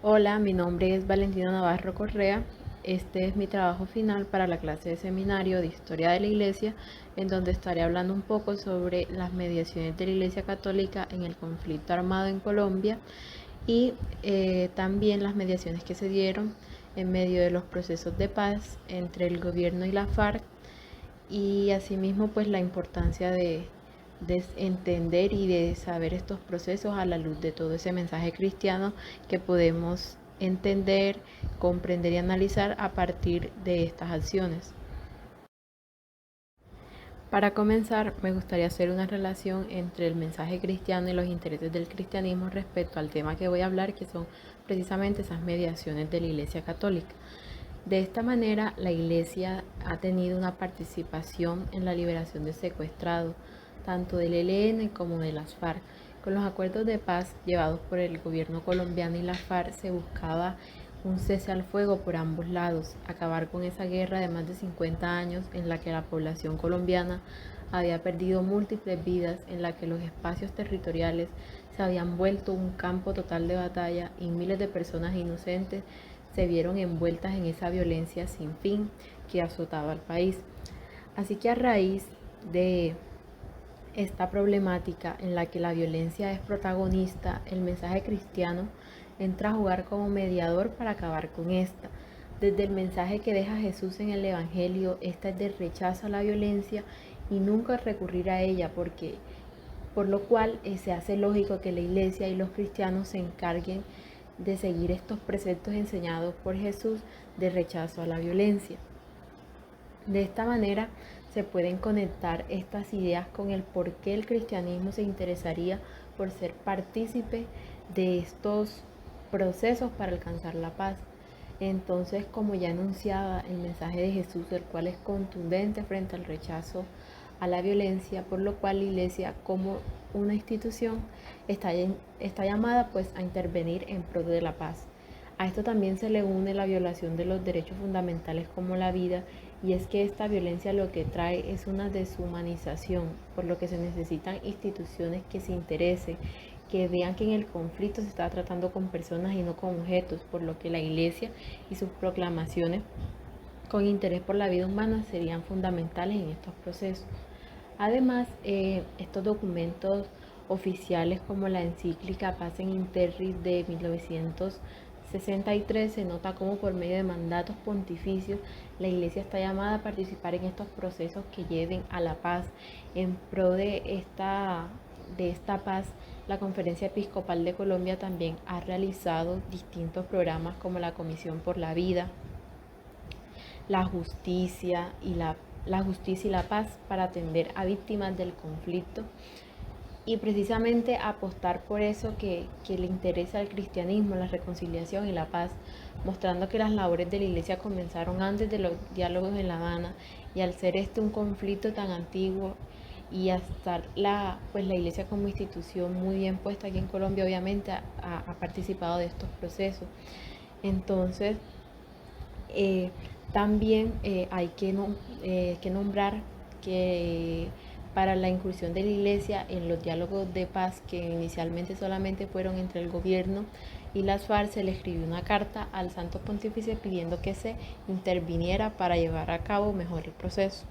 Hola, mi nombre es Valentina Navarro Correa. Este es mi trabajo final para la clase de seminario de Historia de la Iglesia, en donde estaré hablando un poco sobre las mediaciones de la Iglesia Católica en el conflicto armado en Colombia y también las mediaciones que se dieron en medio de los procesos de paz entre el gobierno y la FARC y asimismo pues la importancia de entender y de saber estos procesos a la luz de todo ese mensaje cristiano que podemos entender, comprender y analizar a partir de estas acciones. Para comenzar, me gustaría hacer una relación entre el mensaje cristiano y los intereses del cristianismo respecto al tema que voy a hablar, que son precisamente esas mediaciones de la Iglesia Católica. De esta manera, la Iglesia ha tenido una participación en la liberación de secuestrados, tanto del ELN como de las FARC. Con los acuerdos de paz llevados por el gobierno colombiano y la FARC se buscaba un cese al fuego por ambos lados, acabar con esa guerra de más de 50 años en la que la población colombiana había perdido múltiples vidas, en la que los espacios territoriales se habían vuelto un campo total de batalla y miles de personas inocentes se vieron envueltas en esa violencia sin fin que azotaba al país. Así que a raíz de esta problemática en la que la violencia es protagonista, el mensaje cristiano entra a jugar como mediador para acabar con esta. Desde el mensaje que deja Jesús en el Evangelio, esta es de rechazo a la violencia y nunca recurrir a ella, por lo cual se hace lógico que la Iglesia y los cristianos se encarguen de seguir estos preceptos enseñados por Jesús de rechazo a la violencia. De esta manera se pueden conectar estas ideas con el por qué el cristianismo se interesaría por ser partícipe de estos procesos para alcanzar la paz. Entonces, como ya anunciaba el mensaje de Jesús, el cual es contundente frente al rechazo a la violencia, por lo cual la Iglesia como una institución está llamada pues a intervenir en pro de la paz. A esto también se le une la violación de los derechos fundamentales como la vida, y es que esta violencia lo que trae es una deshumanización, por lo que se necesitan instituciones que se interesen, que vean que en el conflicto se está tratando con personas y no con objetos, por lo que la Iglesia y sus proclamaciones con interés por la vida humana serían fundamentales en estos procesos. Además, estos documentos oficiales como la encíclica Pacem in Terris de 1963 se nota cómo por medio de mandatos pontificios la Iglesia está llamada a participar en estos procesos que lleven a la paz. En pro de esta paz, la Conferencia Episcopal de Colombia también ha realizado distintos programas como la Comisión por la Vida, la justicia la justicia y la paz para atender a víctimas del conflicto y precisamente apostar por eso que le interesa al cristianismo, la reconciliación y la paz, mostrando que las labores de la Iglesia comenzaron antes de los diálogos en La Habana, y al ser este un conflicto tan antiguo y hasta pues la Iglesia como institución muy bien puesta aquí en Colombia obviamente ha participado de estos procesos. Entonces, eh, también hay que nombrar que para la inclusión de la Iglesia en los diálogos de paz que inicialmente solamente fueron entre el gobierno y las FARC, se le escribió una carta al Santo Pontífice pidiendo que se interviniera para llevar a cabo mejor el proceso.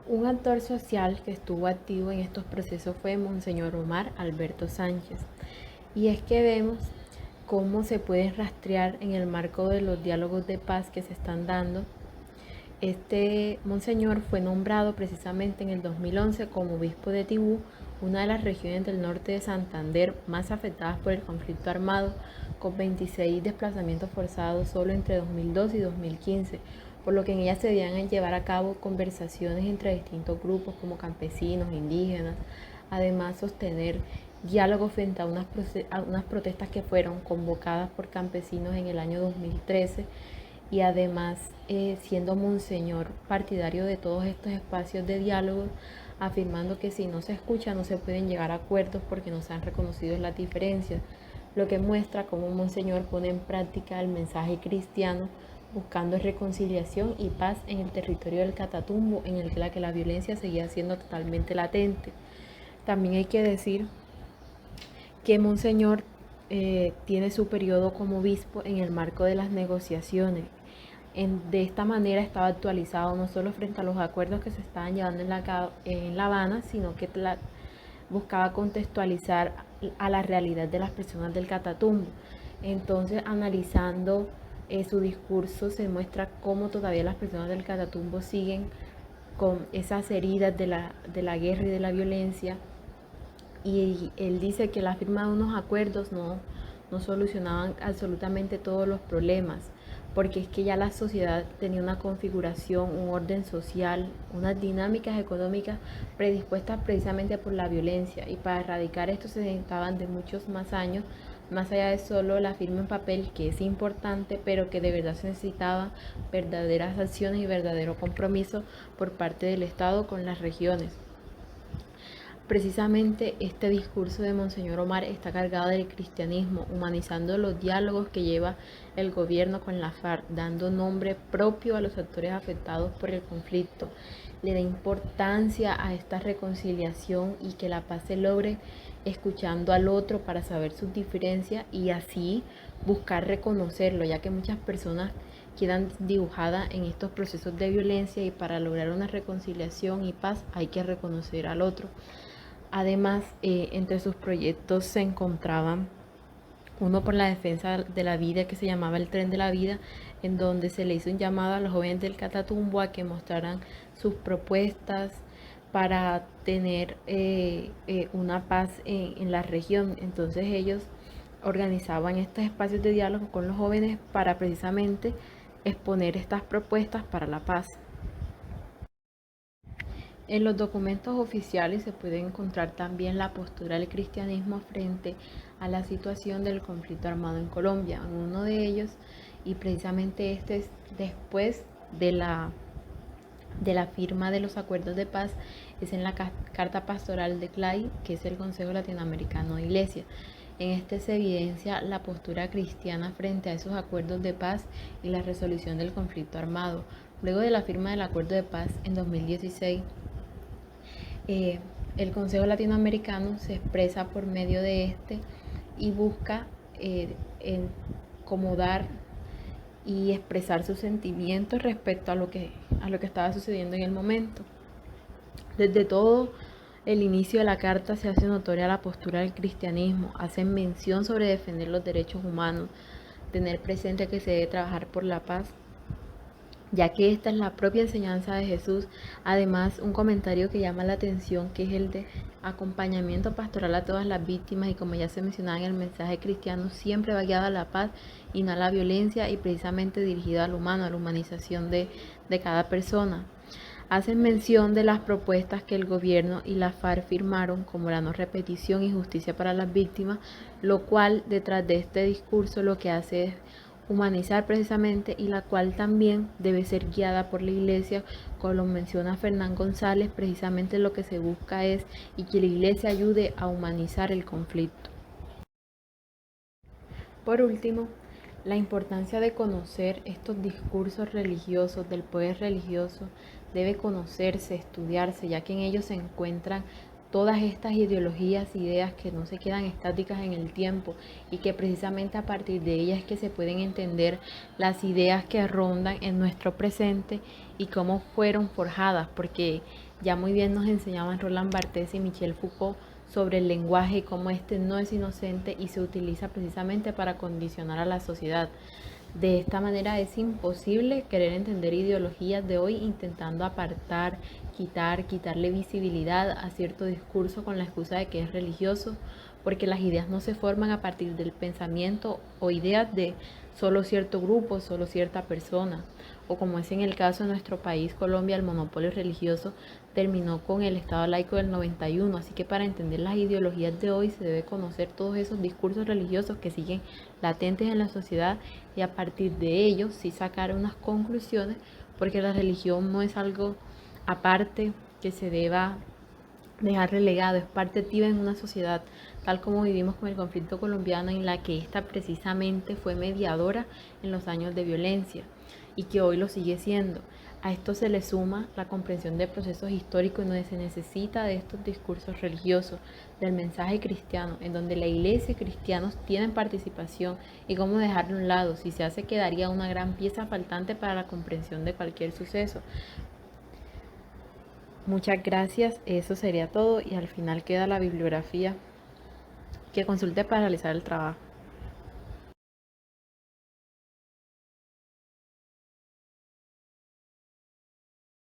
Un actor social que estuvo activo en estos procesos fue Monseñor Omar Alberto Sánchez. Y es que vemos cómo se puede rastrear en el marco de los diálogos de paz que se están dando. Este monseñor fue nombrado precisamente en el 2011 como obispo de Tibú, una de las regiones del norte de Santander más afectadas por el conflicto armado, con 26 desplazamientos forzados solo entre 2002 y 2015, por lo que en ella se debían llevar a cabo conversaciones entre distintos grupos como campesinos, indígenas, además sostener diálogo frente a unas protestas que fueron convocadas por campesinos en el año 2013, y además siendo monseñor partidario de todos estos espacios de diálogo, afirmando que si no se escucha no se pueden llegar a acuerdos porque no se han reconocido las diferencias, lo que muestra cómo monseñor pone en práctica el mensaje cristiano buscando reconciliación y paz en el territorio del Catatumbo, en el que la violencia seguía siendo totalmente latente. También hay que decir que Monseñor tiene su periodo como obispo en el marco de las negociaciones. De esta manera estaba actualizado no solo frente a los acuerdos que se estaban llevando en La Habana, sino que buscaba contextualizar a la realidad de las personas del Catatumbo. Entonces, analizando su discurso, se muestra cómo todavía las personas del Catatumbo siguen con esas heridas de la guerra y de la violencia, y él dice que la firma de unos acuerdos no solucionaban absolutamente todos los problemas, porque es que ya la sociedad tenía una configuración, un orden social, unas dinámicas económicas predispuestas precisamente por la violencia, y para erradicar esto se necesitaban de muchos más años, más allá de solo la firma en papel, que es importante, pero que de verdad se necesitaba verdaderas acciones y verdadero compromiso por parte del Estado con las regiones. Precisamente este discurso de Monseñor Omar está cargado del cristianismo, humanizando los diálogos que lleva el gobierno con la FARC, dando nombre propio a los actores afectados por el conflicto. Le da importancia a esta reconciliación y que la paz se logre escuchando al otro para saber sus diferencias y así buscar reconocerlo, ya que muchas personas quedan dibujadas en estos procesos de violencia, y para lograr una reconciliación y paz hay que reconocer al otro. Además, entre sus proyectos se encontraban uno por la defensa de la vida, que se llamaba el Tren de la Vida, en donde se le hizo un llamado a los jóvenes del Catatumbo a que mostraran sus propuestas para tener una paz en la región. Entonces ellos organizaban estos espacios de diálogo con los jóvenes para precisamente exponer estas propuestas para la paz. En los documentos oficiales se puede encontrar también la postura del cristianismo frente a la situación del conflicto armado en Colombia. Uno de ellos, y precisamente este es después de la firma de los acuerdos de paz, es en la carta pastoral de CLAI, que es el Consejo Latinoamericano de Iglesia. En este se evidencia la postura cristiana frente a esos acuerdos de paz y la resolución del conflicto armado. Luego de la firma del acuerdo de paz en 2016, el Consejo Latinoamericano se expresa por medio de este y busca acomodar y expresar sus sentimientos respecto a lo que estaba sucediendo en el momento. Desde todo el inicio de la carta se hace notoria la postura del cristianismo, hacen mención sobre defender los derechos humanos, tener presente que se debe trabajar por la paz, ya que esta es la propia enseñanza de Jesús. Además, un comentario que llama la atención, que es el de acompañamiento pastoral a todas las víctimas, y como ya se mencionaba en el mensaje cristiano, siempre va guiado a la paz y no a la violencia, y precisamente dirigido al humano, a la humanización de cada persona. Hacen mención de las propuestas que el gobierno y la FARC firmaron, como la no repetición y justicia para las víctimas, lo cual detrás de este discurso lo que hace es humanizar precisamente, y la cual también debe ser guiada por la Iglesia, como lo menciona Fernán González. Precisamente lo que se busca es y que la Iglesia ayude a humanizar el conflicto. Por último, la importancia de conocer estos discursos religiosos del poder religioso debe conocerse, estudiarse, ya que en ellos se encuentran todas estas ideologías, ideas que no se quedan estáticas en el tiempo, y que precisamente a partir de ellas es que se pueden entender las ideas que rondan en nuestro presente y cómo fueron forjadas, porque ya muy bien nos enseñaban Roland Barthes y Michel Foucault sobre el lenguaje y cómo este no es inocente y se utiliza precisamente para condicionar a la sociedad. De esta manera es imposible querer entender ideologías de hoy intentando apartar, quitarle visibilidad a cierto discurso con la excusa de que es religioso, porque las ideas no se forman a partir del pensamiento o ideas de solo cierto grupo, solo cierta persona, o como es en el caso de nuestro país, Colombia, el monopolio religioso terminó con el Estado laico del 91, así que para entender las ideologías de hoy se debe conocer todos esos discursos religiosos que siguen latentes en la sociedad, y a partir de ellos sí sacar unas conclusiones, porque la religión no es algo aparte que se deba dejar relegado, es parte activa en una sociedad, tal como vivimos con el conflicto colombiano, en la que esta precisamente fue mediadora en los años de violencia y que hoy lo sigue siendo. A esto se le suma la comprensión de procesos históricos en donde se necesita de estos discursos religiosos, del mensaje cristiano, en donde la iglesia y cristianos tienen participación y cómo dejarlo a un lado. Si se hace, quedaría una gran pieza faltante para la comprensión de cualquier suceso. Muchas gracias, eso sería todo y al final queda la bibliografía que consulte para realizar el trabajo.